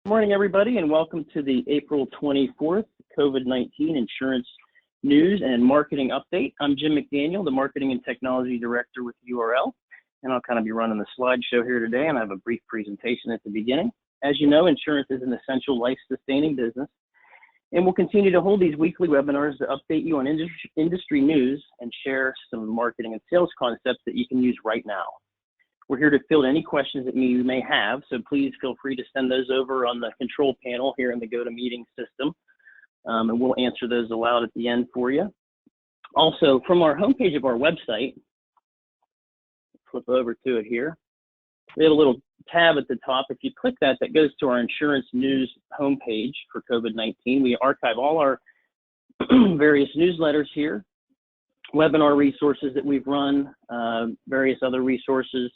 Morning, everybody, and welcome to the April 24th COVID-19 Insurance News and Marketing Update. I'm Jim McDaniel, the Marketing and Technology Director with URL, and I'll kind of be running the slideshow here today, and I have a brief presentation at the beginning. As you know, insurance is an essential life-sustaining business, and we'll continue to hold these weekly webinars to update you on industry news and share some marketing and sales concepts that you can use right now. We're here to field any questions that you may have, so please feel free to send those over on the control panel here in the GoToMeeting system, and we'll answer those aloud at the end for you. Also, from our homepage of our website, flip over to it here, we have a little tab at the top. If you click that, that goes to our insurance news homepage for COVID-19. We archive all our various newsletters here, webinar resources that we've run, various other resources.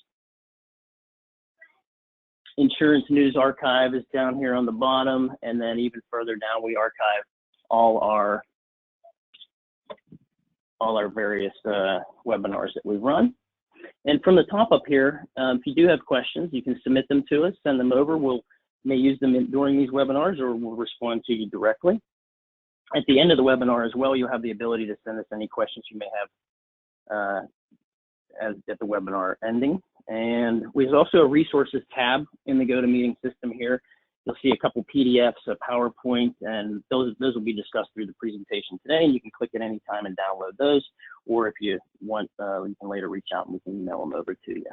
Insurance News Archive is down here on the bottom, and then even further down, we archive all our various webinars that we run. And from the top up here, if you do have questions, you can submit them to us, send them over. We may use them during these webinars, or we'll respond to you directly. At the end of the webinar as well, you'll have the ability to send us any questions you may have at the webinar ending. And there's also a resources tab in the GoToMeeting system here. You'll see a couple PDFs, a PowerPoint, and those will be discussed through the presentation today, and you can click at any time and download those, or if you want, you can later reach out and we can email them over to you.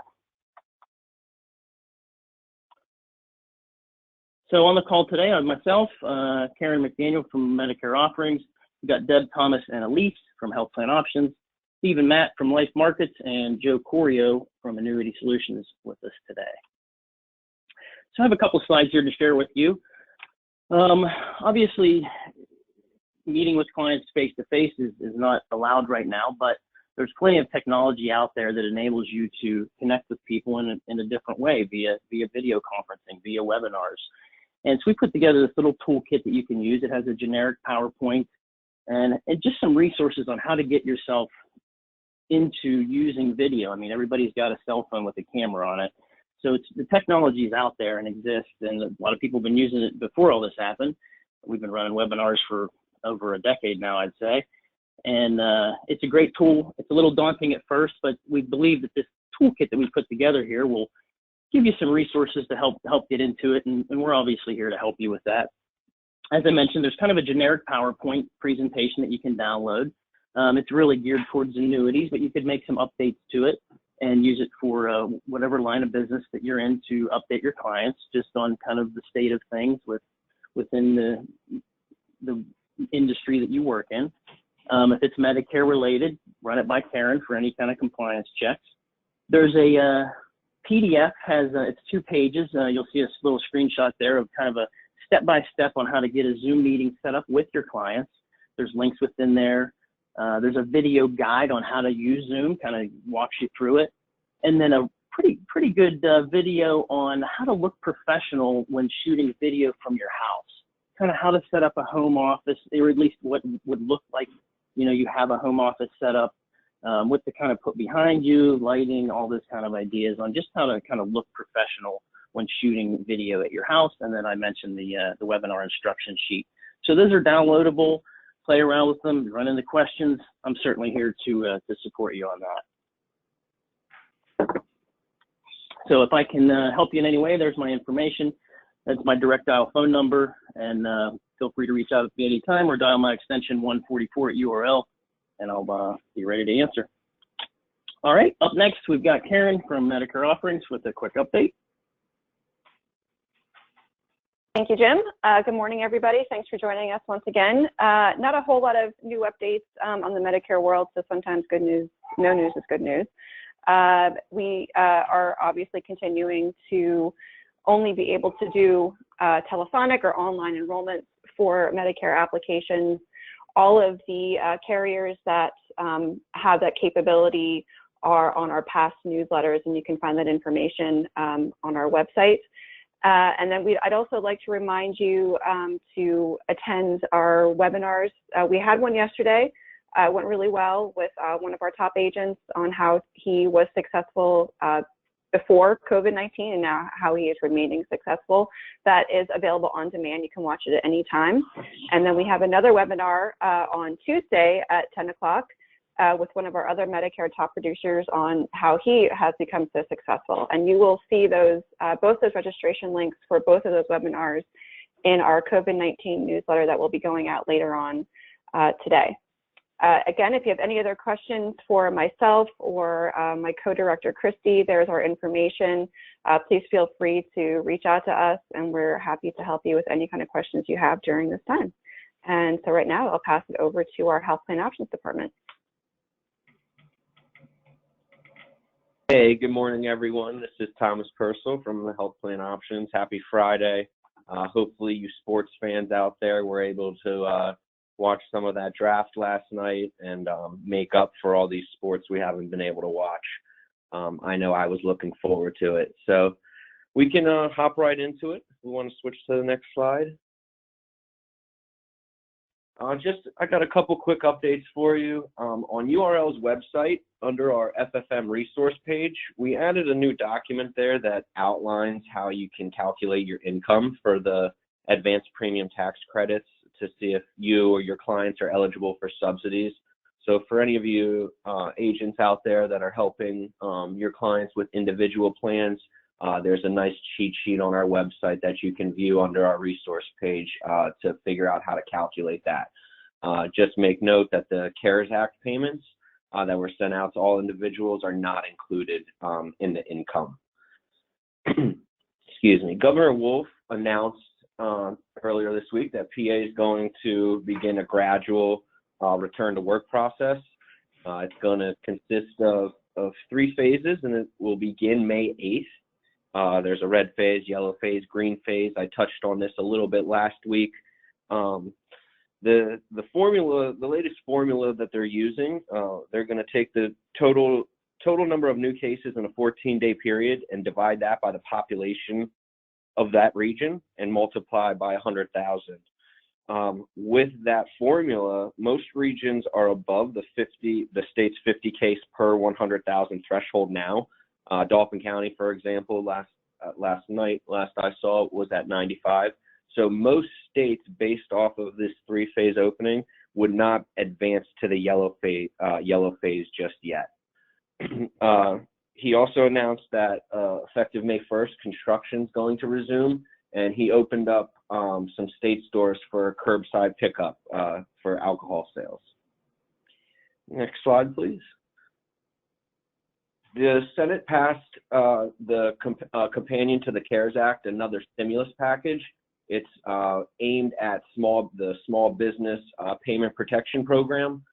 So on the call today, I'm myself, Karen McDaniel from Medicare Offerings. We've got Deb Thomas and Elise from Health Plan Options, Steve and Matt from Life Markets, and Joe Corio from Annuity Solutions with us today. So I have a couple slides here to share with you. Obviously, meeting with clients face-to-face is not allowed right now, but there's plenty of technology out there that enables you to connect with people in a different way via video conferencing, via webinars. And so we put together this little toolkit that you can use. It has a generic PowerPoint and just some resources on how to get yourself into using video. I mean, everybody's got a cell phone with a camera on it. So the technology is out there and exists, and a lot of people have been using it before all this happened. We've been running webinars for over a decade now, I'd say. And it's a great tool. It's a little daunting at first, but we believe that this toolkit that we put together here will give you some resources to help get into it, and we're obviously here to help you with that. As I mentioned, there's kind of a generic PowerPoint presentation that you can download. It's really geared towards annuities, but you could make some updates to it and use it for whatever line of business that you're in to update your clients just on kind of the state of things within the industry that you work in. If it's Medicare related, run it by Karen for any kind of compliance checks. There's a PDF, it's 2 pages. You'll see a little screenshot there of kind of a step-by-step on how to get a Zoom meeting set up with your clients. There's links within there. There's a video guide on how to use Zoom, kind of walks you through it. And then a pretty good video on how to look professional when shooting video from your house. Kind of how to set up a home office, or at least what would look like, you have a home office set up, what to kind of put behind you, lighting, all this kind of ideas on just how to kind of look professional when shooting video at your house. And then I mentioned the webinar instruction sheet. So those are downloadable. Play around with them, run into questions. I'm certainly here to support you on that. So if I can help you in any way, there's my information. That's my direct dial phone number, and feel free to reach out at me anytime or dial my extension 144 at URL, and I'll be ready to answer. All right, up next, we've got Karen from Medicare Offerings with a quick update. Thank you, Jim. Good morning, everybody. Thanks for joining us once again. Not a whole lot of new updates on the Medicare world, so sometimes good news, no news is good news. We are obviously continuing to only be able to do telephonic or online enrollments for Medicare applications. All of the carriers that have that capability are on our past newsletters, and you can find that information on our website. And then I'd also like to remind you to attend our webinars. We had one yesterday. It went really well with one of our top agents on how he was successful before COVID-19 and now how he is remaining successful. That is available on demand. You can watch it at any time. And then we have another webinar on Tuesday at 10 o'clock with one of our other Medicare top producers on how he has become so successful. And you will see those, both those registration links for both of those webinars in our COVID-19 newsletter that will be going out later on today. Again, if you have any other questions for myself or my co-director, Christy, there's our information. Please feel free to reach out to us, and we're happy to help you with any kind of questions you have during this time. And so right now, I'll pass it over to our Health Plan Options Department. Hey, good morning, everyone. This is Thomas Purcell from the Health Plan Options. Happy Friday. Hopefully you sports fans out there were able to watch some of that draft last night and make up for all these sports we haven't been able to watch. I know I was looking forward to it. So we can hop right into it. We want to switch to the next slide. I got a couple quick updates for you. On URL's website, under our FFM resource page, we added a new document there that outlines how you can calculate your income for the advanced premium tax credits to see if you or your clients are eligible for subsidies. So for any of you agents out there that are helping your clients with individual plans, there's a nice cheat sheet on our website that you can view under our resource page to figure out how to calculate that. Just make note that the CARES Act payments that were sent out to all individuals are not included in the income. Excuse me. Governor Wolf announced earlier this week that PA is going to begin a gradual return to work process. It's going to consist of 3 phases, and it will begin May 8th. There's a red phase, yellow phase, green phase. I touched on this a little bit last week. The formula, the latest formula that they're using, they're going to take the total number of new cases in a 14-day period and divide that by the population of that region and multiply by 100,000. With that formula, most regions are above the state's 50 case per 100,000 threshold now. Dauphin County, for example, last I saw was at 95. So most states, based off of this 3-phase opening, would not advance to the yellow phase just yet. He also announced that effective May 1st, construction is going to resume, and he opened up some state stores for curbside pickup for alcohol sales. Next slide, please. The Senate passed the companion to the CARES Act, another stimulus package. It's aimed at the small business payment protection program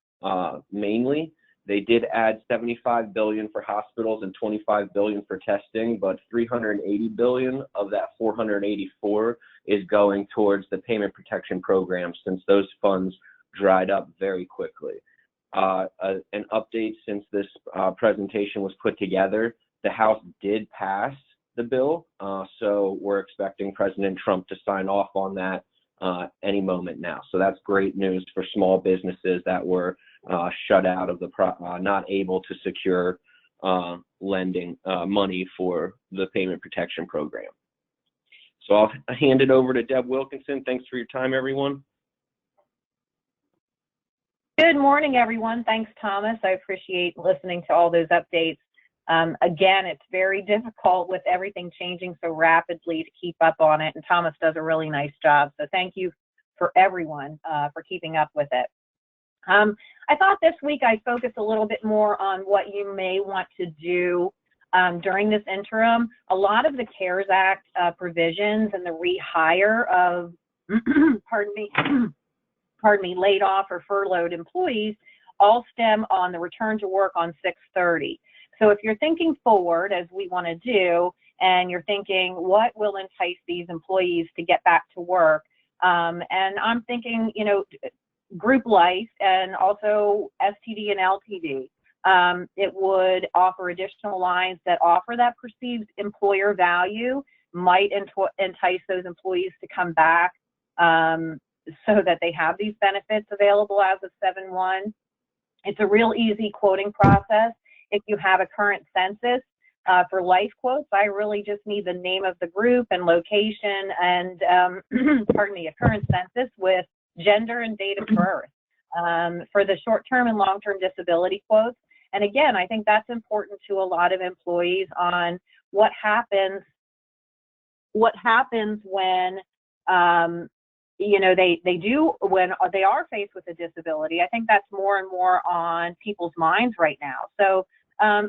mainly. They did add $75 billion for hospitals and $25 billion for testing, but $380 billion of that $484 is going towards the payment protection program since those funds dried up very quickly. An update since this presentation was put together, the House did pass the bill, so we're expecting President Trump to sign off on that any moment now. So that's great news for small businesses that were shut out of the not able to secure lending money for the payment protection program. So I'll hand it over to Deb Wilkinson. Thanks for your time, everyone. Good morning, everyone. Thanks, Thomas. I appreciate listening to all those updates. Again, it's very difficult with everything changing so rapidly to keep up on it, and Thomas does a really nice job. So thank you for everyone for keeping up with it. I thought this week I'd focus a little bit more on what you may want to do during this interim. A lot of the CARES Act provisions and the rehire of, pardon me, laid off or furloughed employees all stem on the return to work on 6/30. So if you're thinking forward, as we want to do, and you're thinking, what will entice these employees to get back to work? And I'm thinking, you know, group life and also STD and LTD. It would offer additional lines that offer that perceived employer value, might entice those employees to come back so that they have these benefits available as of 7/1. It's a real easy quoting process. If you have a current census, For life quotes, I really just need the name of the group and location and, pardon me, a current census with gender and date of birth. For the short-term and long-term disability quotes, and again, I think that's important to a lot of employees on what happens when you know, when they are faced with a disability. I think that's more and more on people's minds right now. So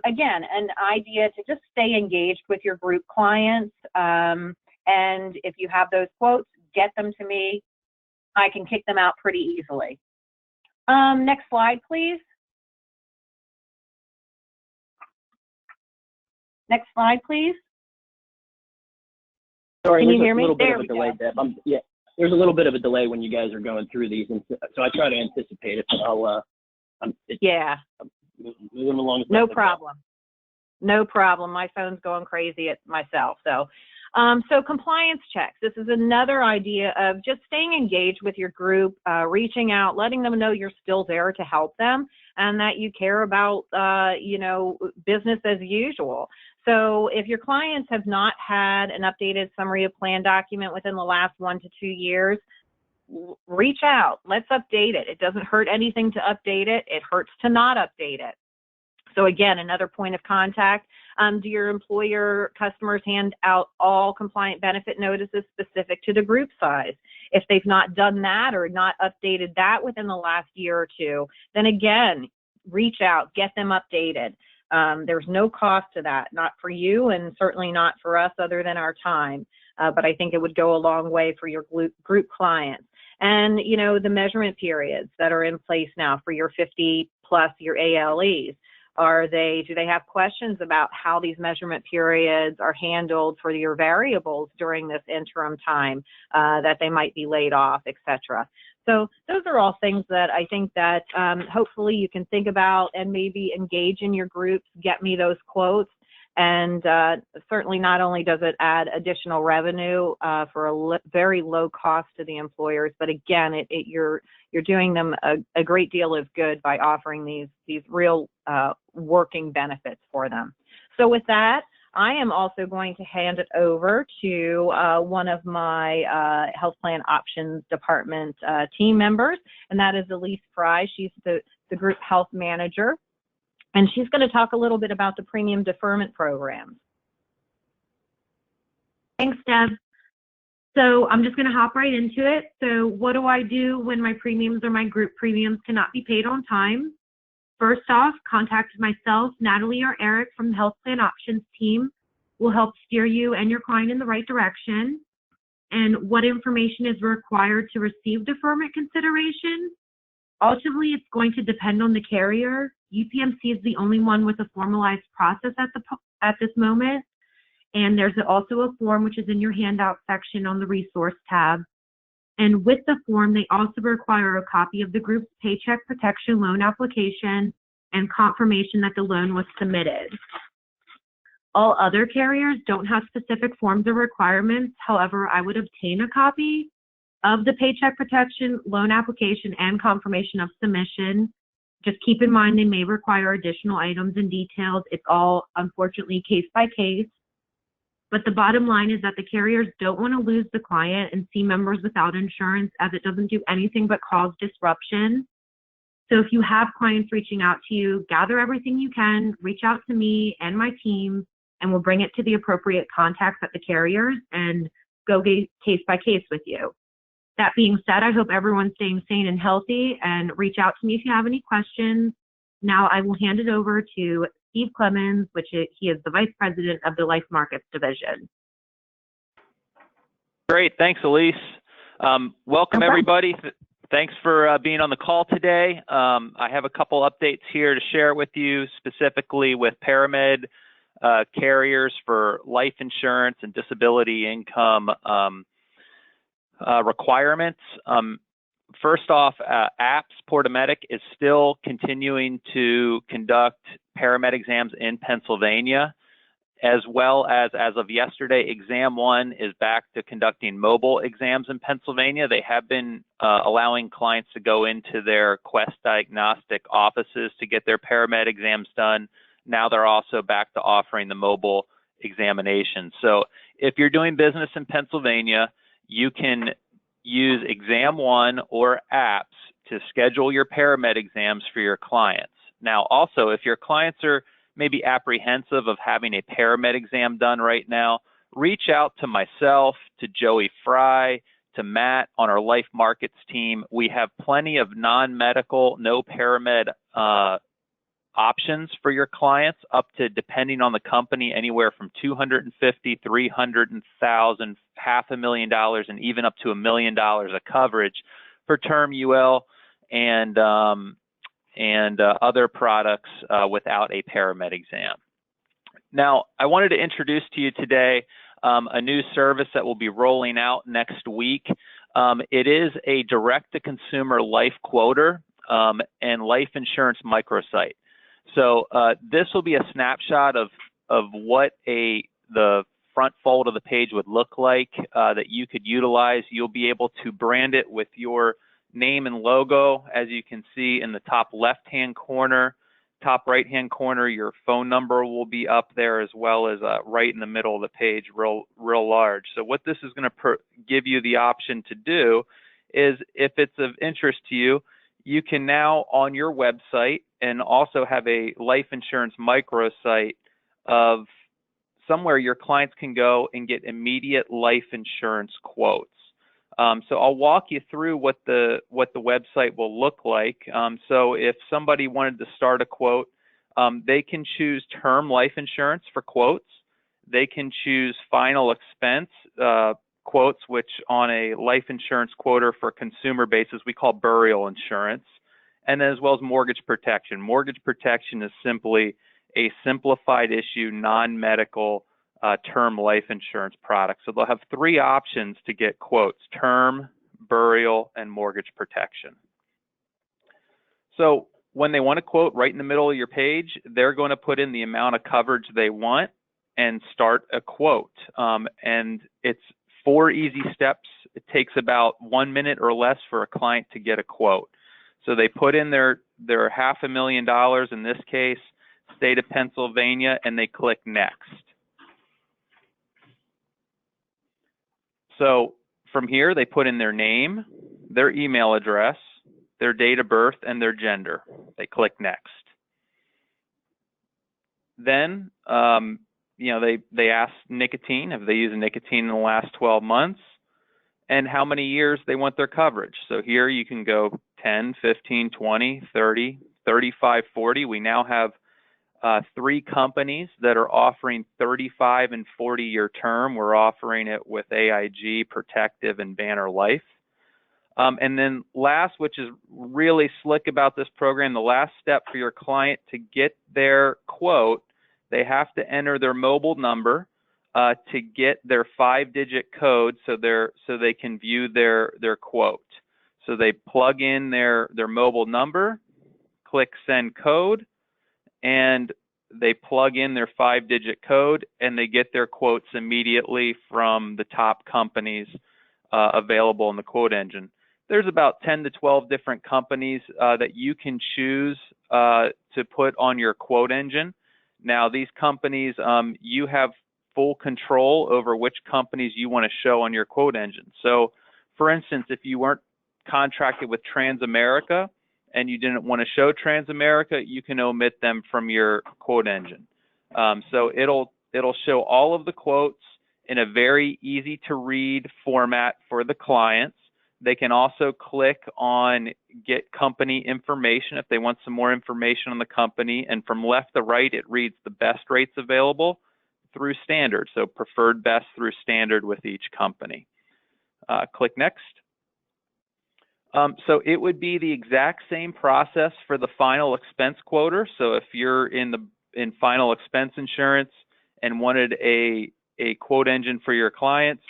again, an idea to just stay engaged with your group clients, and if you have those quotes, get them to me. I can kick them out pretty easily. Next slide, please. Next slide, please. Sorry, Can you hear there's a me? little bit There of a we delay, go. Deb. Yeah, there's a little bit of a delay when you guys are going through these, and so I try to anticipate it, but Yeah, moving along. As no best I can. problem. No problem. My phone's going crazy at myself. So, so compliance checks. This is another idea of just staying engaged with your group, reaching out, letting them know you're still there to help them, and that you care about, you know, business as usual. So if your clients have not had an updated summary of plan document within the last 1 to 2 years, reach out. Let's update it. It doesn't hurt anything to update it. It hurts to not update it. So again, another point of contact. Do your employer customers hand out all compliant benefit notices specific to the group size? If they've not done that or not updated that within the last year or two, then again, reach out, get them updated. There's no cost to that, not for you and certainly not for us other than our time. But I think it would go a long way for your group clients. And, you know, the measurement periods that are in place now for your 50 plus your ALEs. Do they have questions about how these measurement periods are handled for your variables during this interim time that they might be laid off, et cetera? So those are all things that I think that hopefully you can think about and maybe engage in your groups, get me those quotes. And certainly not only does it add additional revenue for a very low cost to the employers, but again, you're doing them a great deal of good by offering these real working benefits for them. So with that, I am also going to hand it over to one of my health plan options department team members, and that is Elise Fry. She's the group health manager. And she's going to talk a little bit about the premium deferment program. Thanks, Deb. So I'm just going to hop right into it. So what do I do when my premiums or my group premiums cannot be paid on time? First off, contact myself, Natalie, or Eric from the Health Plan Options team. We'll help steer you and your client in the right direction. And what information is required to receive deferment consideration? Ultimately, it's going to depend on the carrier. UPMC is the only one with a formalized process at this moment. And there's also a form which is in your handout section on the resource tab. And with the form, they also require a copy of the group's paycheck protection loan application and confirmation that the loan was submitted. All other carriers don't have specific forms or requirements. However, I would obtain a copy of the paycheck protection loan application and confirmation of submission. Just keep in mind they may require additional items and details. It's all, unfortunately, case by case. But the bottom line is that the carriers don't want to lose the client and see members without insurance, as it doesn't do anything but cause disruption. So if you have clients reaching out to you, gather everything you can, reach out to me and my team, and we'll bring it to the appropriate contacts at the carriers and go case by case with you. That being said, I hope everyone's staying sane and healthy, and reach out to me if you have any questions. Now I will hand it over to Steve Clemens, he is the Vice President of the Life Markets Division. Great, thanks, Elise. Welcome, everybody. Thanks for being on the call today. I have a couple updates here to share with you, specifically with Paramed carriers for life insurance and disability income requirements. First off, APPS Portamedic is still continuing to conduct paramed exams in Pennsylvania, as well as of yesterday, Exam 1 is back to conducting mobile exams in Pennsylvania. They have been allowing clients to go into their Quest Diagnostic offices to get their paramed exams done now they're also back to offering the mobile examination. So if you're doing business in Pennsylvania, you can use Exam One or apps to schedule your paramed exams for your clients. Now, also, if your clients are maybe apprehensive of having a paramed exam done right now, reach out to myself, to Joey Fry, to Matt on our Life Markets team. We have plenty of non-medical, no paramed options for your clients, up to, depending on the company, anywhere from $250,000, $300,000, $500,000, and even up to $1 million of coverage for term UL and other products without a paramed exam. Now, I wanted to introduce to you today a new service that will be rolling out next week. It is a direct-to-consumer life quoter and life insurance microsite. So this will be a snapshot of what the front fold of the page would look like that you could utilize. You'll be able to brand it with your name and logo. As you can see in the top left-hand corner, top right-hand corner, your phone number will be up there, as well as right in the middle of the page, real large. So what this is going to give you the option to do is, if it's of interest to you, you can now on your website and also have a life insurance microsite of somewhere your clients can go and get immediate life insurance quotes. So I'll walk you through what the website will look like. So if somebody wanted to start a quote, they can choose term life insurance for quotes. They can choose final expense quotes, which on a life insurance quoter for consumer basis we call burial insurance, and then as well as mortgage protection. Mortgage protection is simply a simplified issue, non-medical term life insurance product. So they'll have three options to get quotes: term, burial, and mortgage protection. So when they want to quote, right in the middle of your page, they're going to put in the amount of coverage they want and start a quote. And it's 4 easy steps. It takes about 1 minute or less for a client to get a quote. So they put in their $500,000, in this case, state of Pennsylvania, and they click next. So from here, they put in their name, their email address, their date of birth, and their gender. They click next. Then, they ask nicotine, if they use nicotine in the last 12 months, and how many years they want their coverage. So here you can go 10, 15, 20, 30, 35, 40. We now have 3 companies that are offering 35 and 40-year term. We're offering it with AIG, Protective, and Banner Life. And then last, which is really slick about this program, the last step for your client to get their quote, they have to enter their mobile number to get their 5-digit code so they can view their quote. So they plug in their mobile number, click send code, and they plug in their 5-digit code, and they get their quotes immediately from the top companies available in the quote engine. There's about 10 to 12 different companies that you can choose to put on your quote engine. Now, these companies, you have full control over which companies you want to show on your quote engine. So, for instance, if you weren't contracted with Transamerica and you didn't want to show Transamerica, you can omit them from your quote engine. So it'll show all of the quotes in a very easy to read format for the clients. They can also click on get company information if they want some more information on the company. And from left to right, it reads the best rates available through standard. So preferred best through standard with each company. Click next. So it would be the exact same process for the final expense quoter. So if you're in final expense insurance and wanted a quote engine for your clients,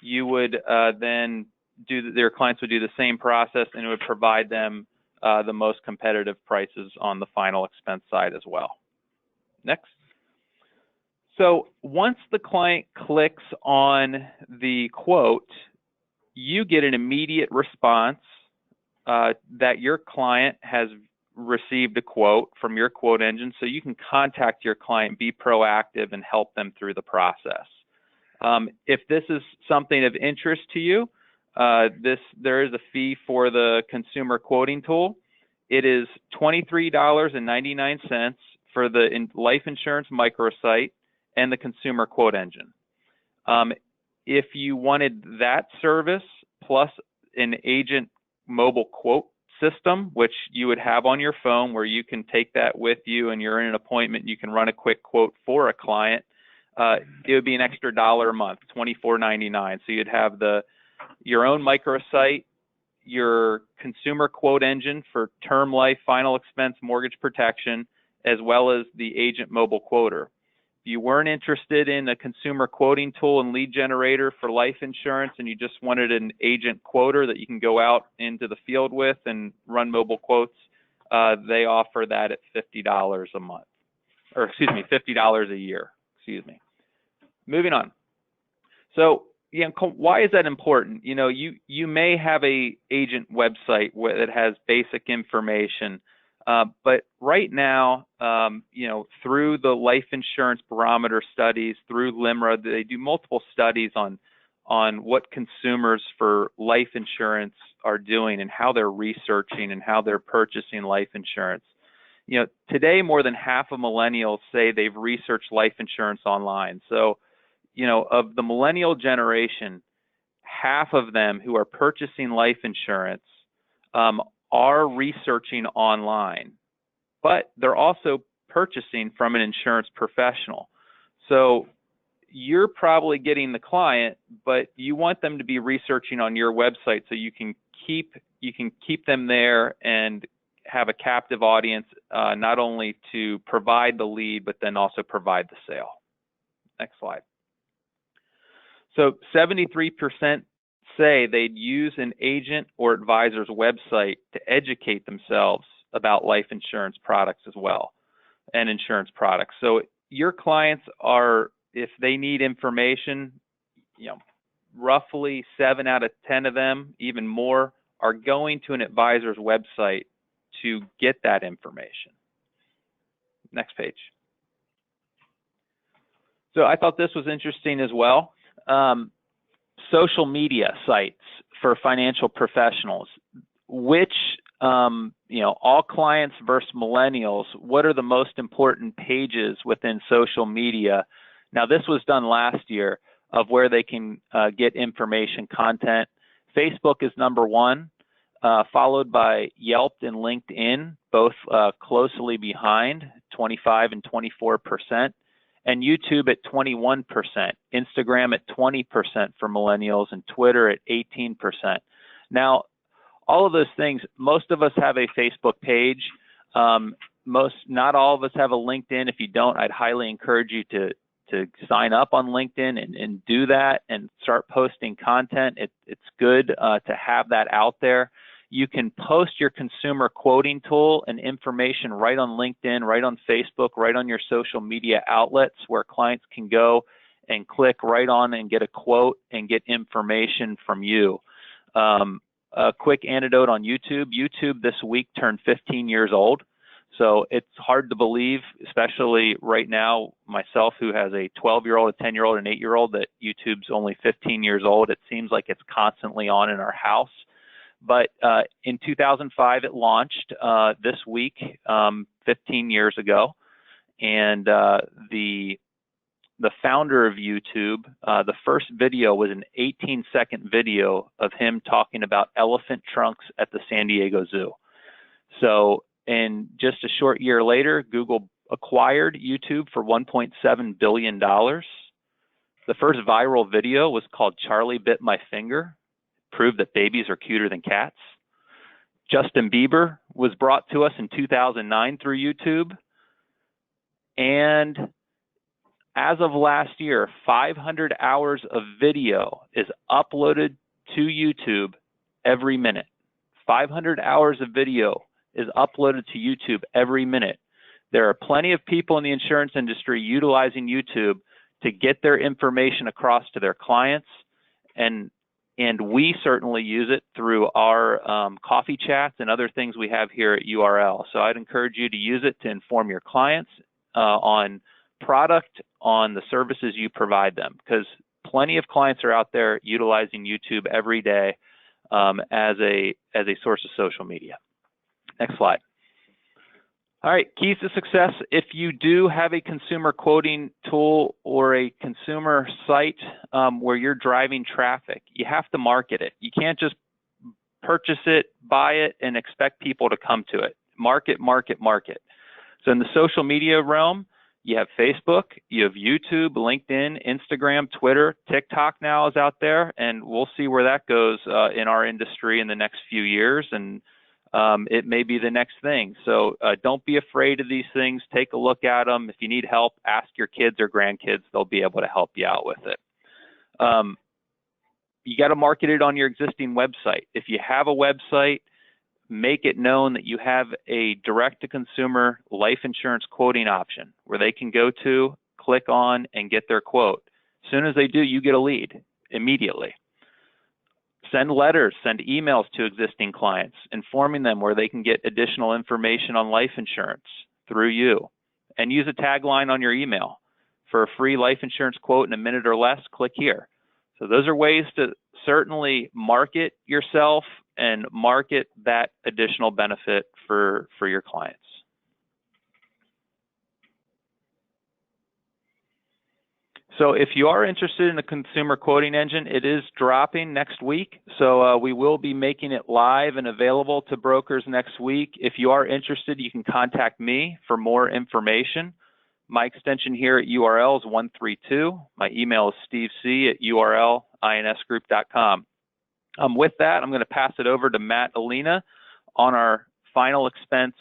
you would then their clients would do the same process, and it would provide them the most competitive prices on the final expense side as well. Next. So once the client clicks on the quote, you get an immediate response that your client has received a quote from your quote engine, so you can contact your client, be proactive, and help them through the process. If this is something of interest to you, there is a fee for the consumer quoting tool. It is $23.99 for the life insurance microsite and the consumer quote engine. If you wanted that service plus an agent mobile quote system, which you would have on your phone where you can take that with you and you're in an appointment, you can run a quick quote for a client, it would be an extra $1 a month, $24.99. So you'd have your own microsite, your consumer quote engine for term life, final expense, mortgage protection, as well as the agent mobile quoter. If you weren't interested in a consumer quoting tool and lead generator for life insurance and you just wanted an agent quoter that you can go out into the field with and run mobile quotes, they offer that at $50 a month, or excuse me, $50 a year, excuse me. Moving on. So, why is that important? You may have a agent website that has basic information, but right now, through the life insurance barometer studies, through LIMRA, they do multiple studies on what consumers for life insurance are doing and how they're researching and how they're purchasing life insurance. Today more than half of millennials say they've researched life insurance online. So, of the millennial generation, half of them who are purchasing life insurance are researching online, but they're also purchasing from an insurance professional. So you're probably getting the client, but you want them to be researching on your website so you can keep them there and have a captive audience, not only to provide the lead, but then also provide the sale. Next slide. So 73% say they'd use an agent or advisor's website to educate themselves about life insurance products as well, and insurance products. So your clients are, if they need information, roughly 7 out of 10 of them, even more, are going to an advisor's website to get that information. Next page. So I thought this was interesting as well. Social media sites for financial professionals, which, all clients versus millennials, what are the most important pages within social media? Now, this was done last year of where they can get information, content. Facebook is number 1, followed by Yelp and LinkedIn, both closely behind, 25 and 24%. And YouTube at 21%, Instagram at 20% for millennials, and Twitter at 18%. Now, all of those things, most of us have a Facebook page. Not all of us have a LinkedIn. If you don't, I'd highly encourage you to sign up on LinkedIn and do that and start posting content. It's good to have that out there. You can post your consumer quoting tool and information right on LinkedIn, right on Facebook, right on your social media outlets where clients can go and click right on and get a quote and get information from you. A quick anecdote on YouTube. YouTube this week turned 15 years old. So it's hard to believe, especially right now, myself who has a 12-year-old, a 10-year-old, and an 8-year-old, that YouTube's only 15 years old. It seems like it's constantly on in our house. But in 2005, it launched this week, 15 years ago. And the founder of YouTube, the first video was an 18-second video of him talking about elephant trunks at the San Diego Zoo. So, and just a short year later, Google acquired YouTube for $1.7 billion. The first viral video was called "Charlie Bit My Finger," proved that babies are cuter than cats. Justin Bieber was brought to us in 2009 through YouTube. And as of last year, 500 hours of video is uploaded to YouTube every minute. 500 hours of video is uploaded to YouTube every minute. There are plenty of people in the insurance industry utilizing YouTube to get their information across to their clients. And and we certainly use it through our coffee chats and other things we have here at URL. So I'd encourage you to use it to inform your clients on product, on the services you provide them, because plenty of clients are out there utilizing YouTube every day as a source of social media. Next slide. All right, keys to success. If you do have a consumer quoting tool or a consumer site where you're driving traffic, you have to market it. You can't just purchase it, buy it, and expect people to come to it. Market, market, market. So in the social media realm, you have Facebook, you have YouTube, LinkedIn, Instagram, Twitter, TikTok now is out there, and we'll see where that goes in our industry in the next few years, and it may be the next thing. So don't be afraid of these things. Take a look at them. If you need help, ask your kids or grandkids. They'll be able to help you out with it. You got to market it on your existing website. If you have a website, make it known that you have a direct-to-consumer life insurance quoting option where they can go to, click on, and get their quote. As soon as they do, you get a lead immediately. Send letters, send emails to existing clients, informing them where they can get additional information on life insurance through you. And use a tagline on your email. For a free life insurance quote in a minute or less, click here. So those are ways to certainly market yourself and market that additional benefit for your clients. So if you are interested in the consumer quoting engine, it is dropping next week. So we will be making it live and available to brokers next week. If you are interested, you can contact me for more information. My extension here at URL is 132. My email is stevec@urlinsgroup.com. With that, I'm going to pass it over to Matt Alina on our final expense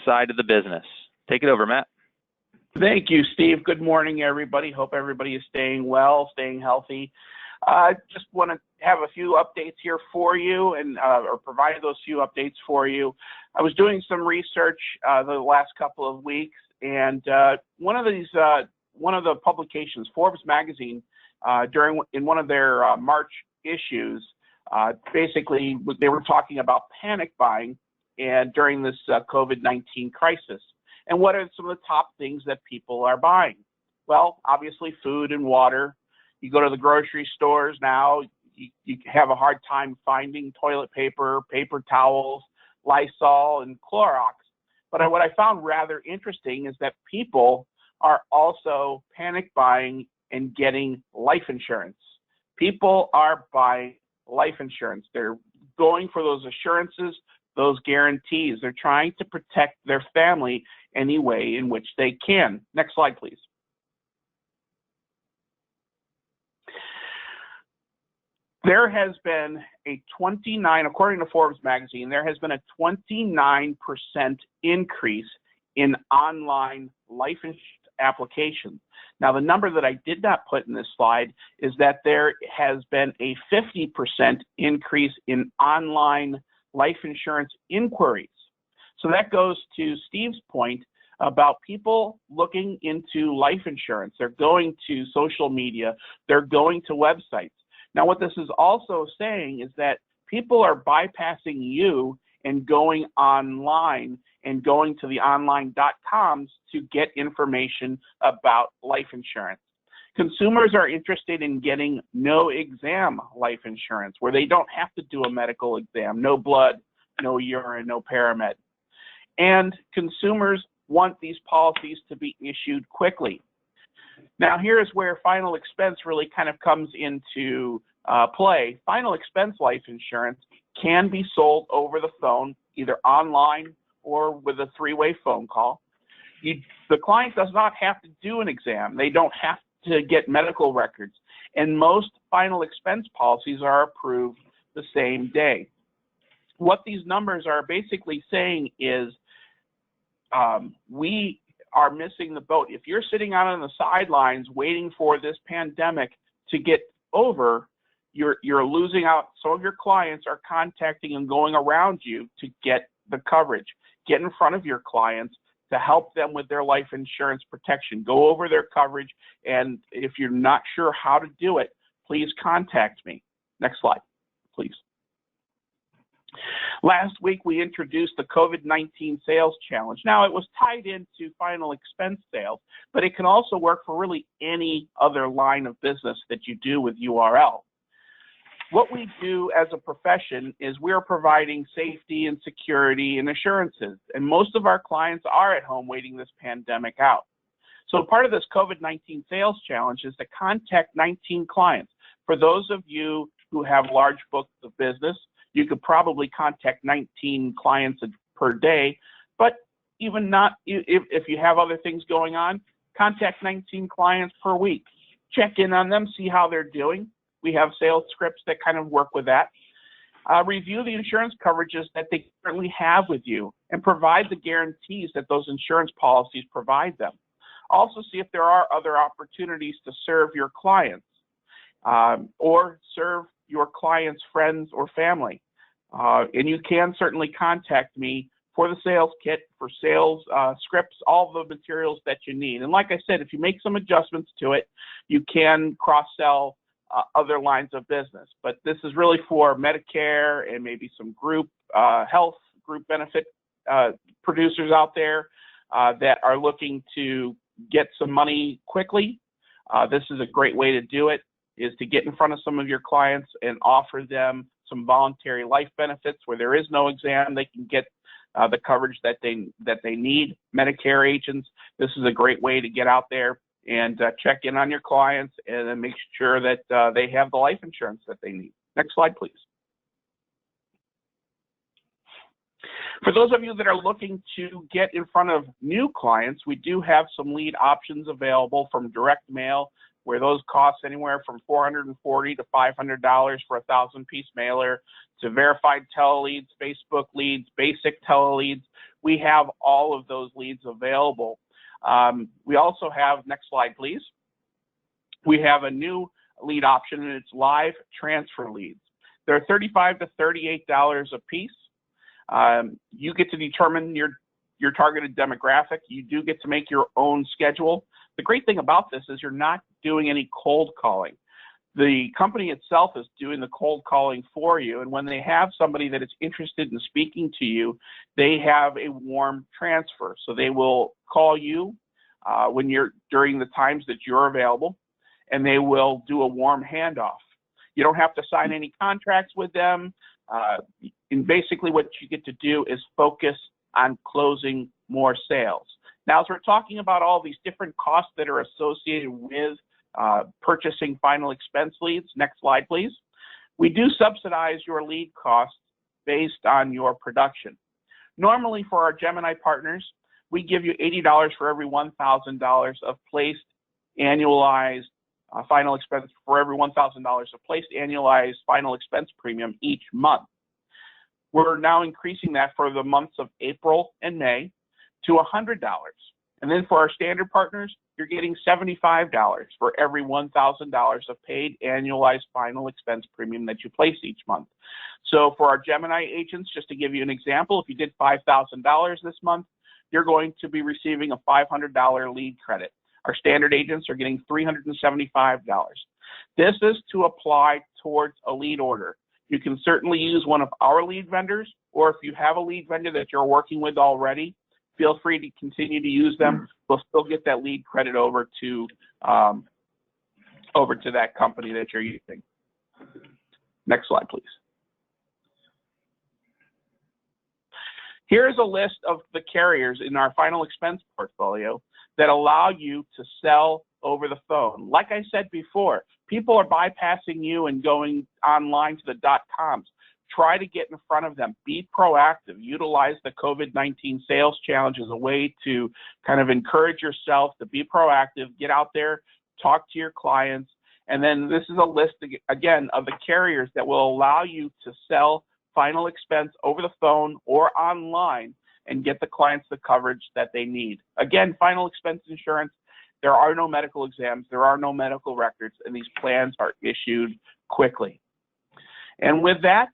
side of the business. Take it over, Matt. Thank you, Steve. Good morning, everybody. Hope everybody is staying well, staying healthy. Just want to have a few updates here for you and or provide those few updates for you. I was doing some research the last couple of weeks, and one of the publications, Forbes magazine, in one of their March issues, basically they were talking about panic buying and during this COVID-19 crisis. And what are some of the top things that people are buying? Well, obviously food and water. You go to the grocery stores now, you have a hard time finding toilet paper, paper towels, Lysol, and Clorox. But what I found rather interesting is that people are also panic buying and getting life insurance. People are buying life insurance. They're going for those assurances, those guarantees. They're trying to protect their family any way in which they can. Next slide, please. There has been a 29, according to Forbes magazine, there has been a 29% increase in online life insurance applications. Now, the number that I did not put in this slide is that there has been a 50% increase in online life insurance inquiries. So that goes to Steve's point about people looking into life insurance. They're going to social media, they're going to websites. Now, what this is also saying is that people are bypassing you and going online and going to the online.coms to get information about life insurance. Consumers are interested in getting no exam life insurance, where they don't have to do a medical exam, no blood, no urine, no paramed. And consumers want these policies to be issued quickly. Now, here's where final expense really kind of comes into play. Final expense life insurance can be sold over the phone, either online or with a three-way phone call. The client does not have to do an exam. They don't have to get medical records. And most final expense policies are approved the same day. What these numbers are basically saying is we are missing the boat. If you're sitting out on the sidelines waiting for this pandemic to get over, you're losing out. Some of your clients are contacting and going around you to get the coverage. Get in front of your clients to help them with their life insurance protection. Go over their coverage, and if you're not sure how to do it, please contact me. Next slide, please. Last week, we introduced the COVID-19 sales challenge. Now, it was tied into final expense sales, but it can also work for really any other line of business that you do with URL. What we do as a profession is we're providing safety and security and assurances, and most of our clients are at home waiting this pandemic out. So part of this COVID-19 sales challenge is to contact 19 clients. For those of you who have large books of business, you could probably contact 19 clients per day, but even not, if you have other things going on, contact 19 clients per week. Check in on them, see how they're doing. We have sales scripts that kind of work with that. Review the insurance coverages that they currently have with you and provide the guarantees that those insurance policies provide them. Also see if there are other opportunities to serve your clients or serve your clients' friends or family. And you can certainly contact me for the sales kit, for sales scripts, all the materials that you need. And like I said, if you make some adjustments to it, you can cross-sell other lines of business. But this is really for Medicare and maybe some group health, group benefit producers out there that are looking to get some money quickly. This is a great way to do it, is to get in front of some of your clients and offer them some voluntary life benefits where there is no exam. They can get the coverage that they need. Medicare agents, this is a great way to get out there and check in on your clients and then make sure that they have the life insurance that they need. Next slide, please. For those of you that are looking to get in front of new clients, we do have some lead options available from direct mail, where those cost anywhere from $440 to $500 for a 1,000-piece mailer, to verified teleleads, Facebook leads, basic teleleads. We have all of those leads available. We also have, next slide please, we have a new lead option, and it's live transfer leads. They're $35 to $38 a piece. You get to determine your targeted demographic. You do get to make your own schedule. The great thing about this is you're not doing any cold calling. The company itself is doing the cold calling for you, and when they have somebody that is interested in speaking to you, they have a warm transfer. So they will call you during the times that you're available, and they will do a warm handoff. You don't have to sign any contracts with them. And basically what you get to do is focus on closing more sales. Now, as we're talking about all these different costs that are associated with purchasing final expense leads, next slide, please. We do subsidize your lead costs based on your production. Normally, for our Gemini partners, we give you $80 for every $1,000 of placed annualized final expense, for every $1,000 of placed annualized final expense premium each month. We're now increasing that for the months of April and May to $100. And then for our standard partners, you're getting $75 for every $1,000 of paid annualized final expense premium that you place each month. So for our Gemini agents, just to give you an example, if you did $5,000 this month, you're going to be receiving a $500 lead credit. Our standard agents are getting $375. This is to apply towards a lead order. You can certainly use one of our lead vendors, or if you have a lead vendor that you're working with already, feel free to continue to use them. We'll still get that lead credit over to that company that you're using. Next slide, please. Here's a list of the carriers in our final expense portfolio that allow you to sell over the phone. Like I said before, people are bypassing you and going online to the .coms. Try to get in front of them. Be proactive. Utilize the COVID-19 sales challenge as a way to kind of encourage yourself to be proactive, get out there, talk to your clients. And then this is a list, again, of the carriers that will allow you to sell final expense over the phone or online and get the clients the coverage that they need. Again, final expense insurance, there are no medical exams, there are no medical records, and these plans are issued quickly. And with that,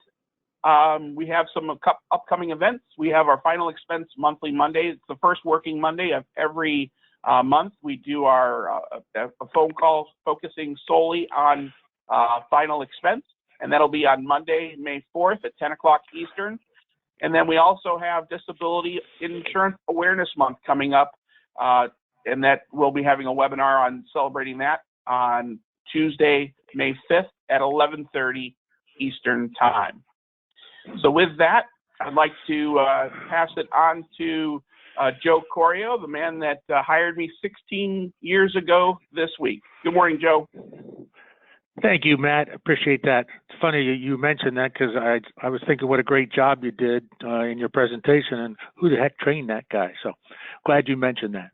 we have some upcoming events. We have our final expense monthly Monday. It's the first working Monday of every month. We do our a phone call focusing solely on final expense. and that'll be on Monday, May 4th at 10 o'clock Eastern. And then we also have Disability Insurance Awareness Month coming up, and that we'll be having a webinar on celebrating that on Tuesday, May 5th at 11:30 Eastern Time. So with that, I'd like to pass it on to Joe Corio, the man that hired me 16 years ago this week. Good morning, Joe. Thank you, Matt. Appreciate that. It's funny you mentioned that because I was thinking what a great job you did in your presentation and who the heck trained that guy. So glad you mentioned that.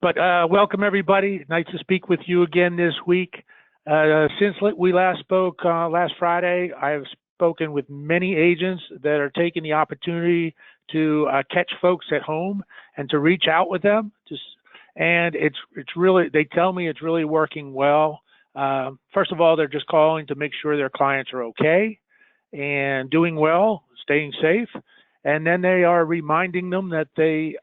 But welcome, everybody. Nice to speak with you again this week. Since we last spoke last Friday, I have spoken with many agents that are taking the opportunity to catch folks at home and to reach out with them. And it's really, they tell me it's really working well. First of all, they're just calling to make sure their clients are okay and doing well, staying safe. And then they are reminding them that they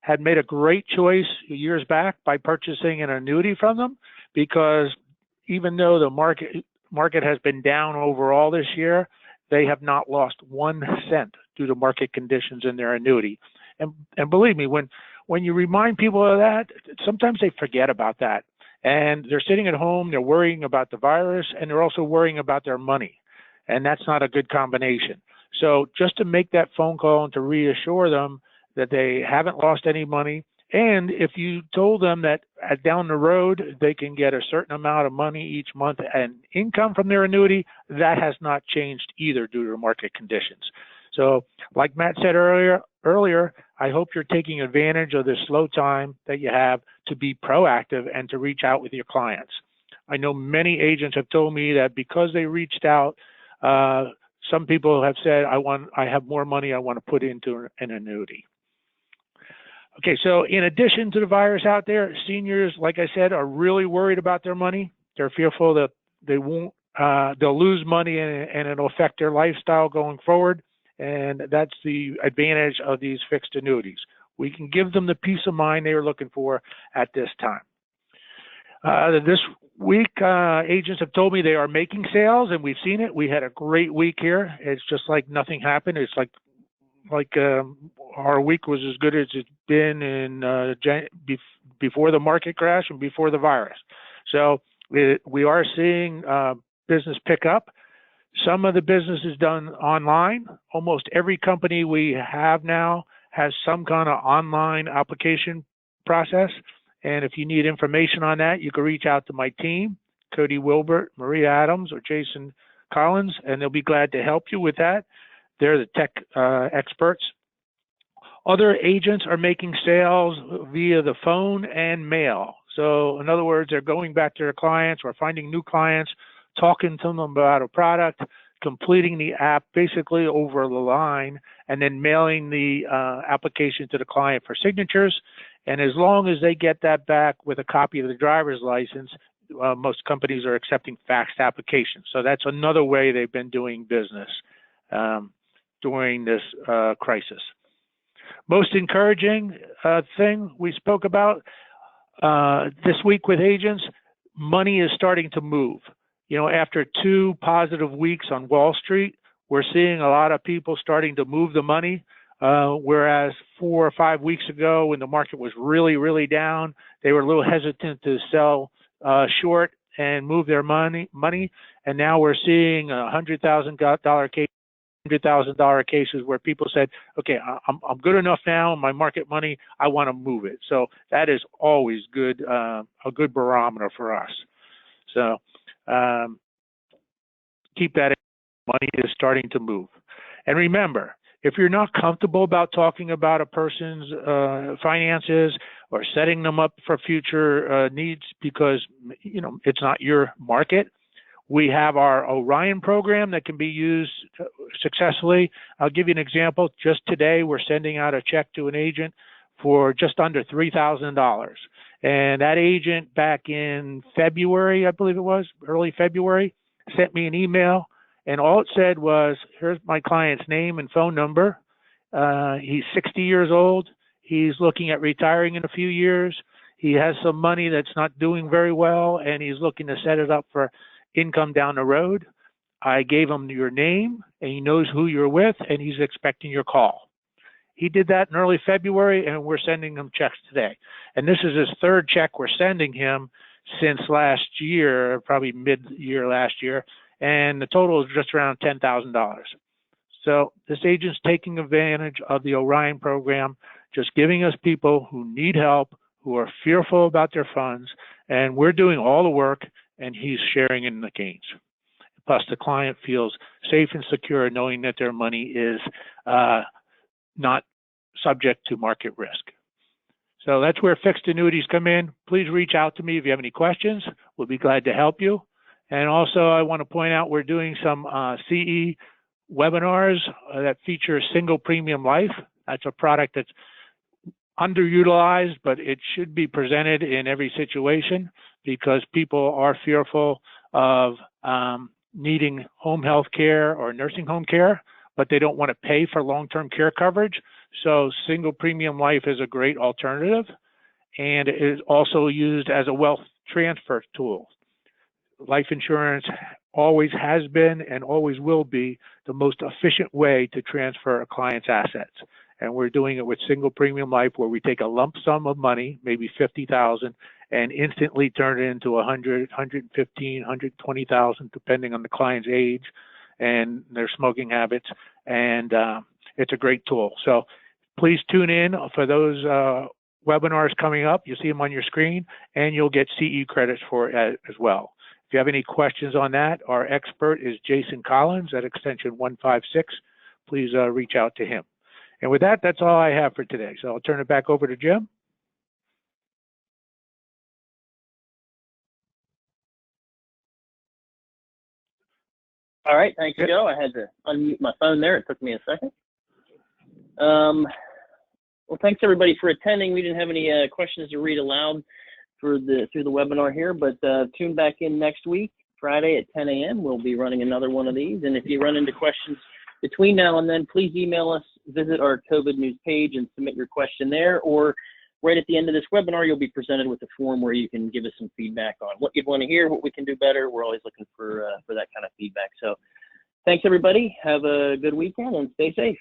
had made a great choice years back by purchasing an annuity from them, because even though the market has been down overall this year, they have not lost 1 cent due to market conditions in their annuity. And believe me, when you remind people of that, sometimes they forget about that. And they're sitting at home, they're worrying about the virus, and they're also worrying about their money. And that's not a good combination. So just to make that phone call and to reassure them that they haven't lost any money, and if you told them that down the road they can get a certain amount of money each month and income from their annuity, that has not changed either due to market conditions. So like Matt said earlier, I hope you're taking advantage of this slow time that you have to be proactive and to reach out with your clients. I know many agents have told me that because they reached out, some people have said, I have more money I want to put into an annuity. Okay, so in addition to the virus out there, seniors, like I said, are really worried about their money. They're fearful that they'll lose money and it'll affect their lifestyle going forward. And that's the advantage of these fixed annuities. We can give them the peace of mind they are looking for at this time. This week, agents have told me they are making sales, and we've seen it. We had a great week here. It's just like nothing happened. It's like our week was as good as it's been in before the market crash and before the virus. So we are seeing business pick up. Some of the business is done online. Almost every company we have now has some kind of online application process. And if you need information on that, you can reach out to my team, Cody Wilbert, Maria Adams, or Jason Collins, and they'll be glad to help you with that. They're the tech experts. Other agents are making sales via the phone and mail. So in other words, they're going back to their clients or finding new clients, talking to them about a product, completing the app basically over the line, and then mailing the application to the client for signatures. And as long as they get that back with a copy of the driver's license, most companies are accepting faxed applications. So that's another way they've been doing business during this crisis. Most encouraging thing we spoke about this week with agents, money is starting to move. You know, after 2 positive weeks on Wall Street, we're seeing a lot of people starting to move the money, whereas 4 or 5 weeks ago when the market was really, really down, they were a little hesitant to sell short and move their money. And now we're seeing $100,000 cases where people said, okay, I'm good enough now, my market money, I want to move it. So that is always good, a good barometer for us. So keep that in. Money is starting to move. And remember, if you're not comfortable about talking about a person's finances or setting them up for future needs because, you know, it's not your market, we have our Orion program that can be used successfully. I'll give you an example. Just today, we're sending out a check to an agent for just under $3,000. And that agent back in February, I believe it was, early February, sent me an email. And all it said was, here's my client's name and phone number. He's 60 years old. He's looking at retiring in a few years. He has some money that's not doing very well, and he's looking to set it up for income down the road. I gave him your name, and he knows who you're with, and he's expecting your call. He did that in early February, and we're sending him checks today. And this is his third check we're sending him since last year, probably mid-year last year, and the total is just around $10,000. So this agent's taking advantage of the Orion program, just giving us people who need help, who are fearful about their funds, and we're doing all the work, and he's sharing in the gains. Plus, the client feels safe and secure knowing that their money is not subject to market risk. So that's where fixed annuities come in. Please reach out to me if you have any questions. We'll be glad to help you. And also, I want to point out we're doing some CE webinars that feature single premium life. That's a product that's underutilized, but it should be presented in every situation because people are fearful of needing home health care or nursing home care, but they don't want to pay for long-term care coverage. So single premium life is a great alternative, and it is also used as a wealth transfer tool. Life insurance always has been and always will be the most efficient way to transfer a client's assets. And we're doing it with single premium life where we take a lump sum of money, maybe $50,000, and instantly turn it into $100,000, $115,000, $120,000, depending on the client's age and their smoking habits. And it's a great tool. So please tune in for those webinars coming up. You'll see them on your screen, and you'll get CE credits for it as well. If you have any questions on that, our expert is Jason Collins at extension 156. Please reach out to him. And with that, that's all I have for today. So I'll turn it back over to Jim. All right, thanks, Joe. I had to unmute my phone there. It took me a second. Well, thanks everybody for attending. We didn't have any questions to read aloud through the webinar here, but tune back in next week, Friday at 10 a.m. We'll be running another one of these. And if you run into questions between now and then, please email us, visit our COVID news page and submit your question there, or right at the end of this webinar, you'll be presented with a form where you can give us some feedback on what you'd want to hear, what we can do better. We're always looking for that kind of feedback. So thanks, everybody. Have a good weekend and stay safe.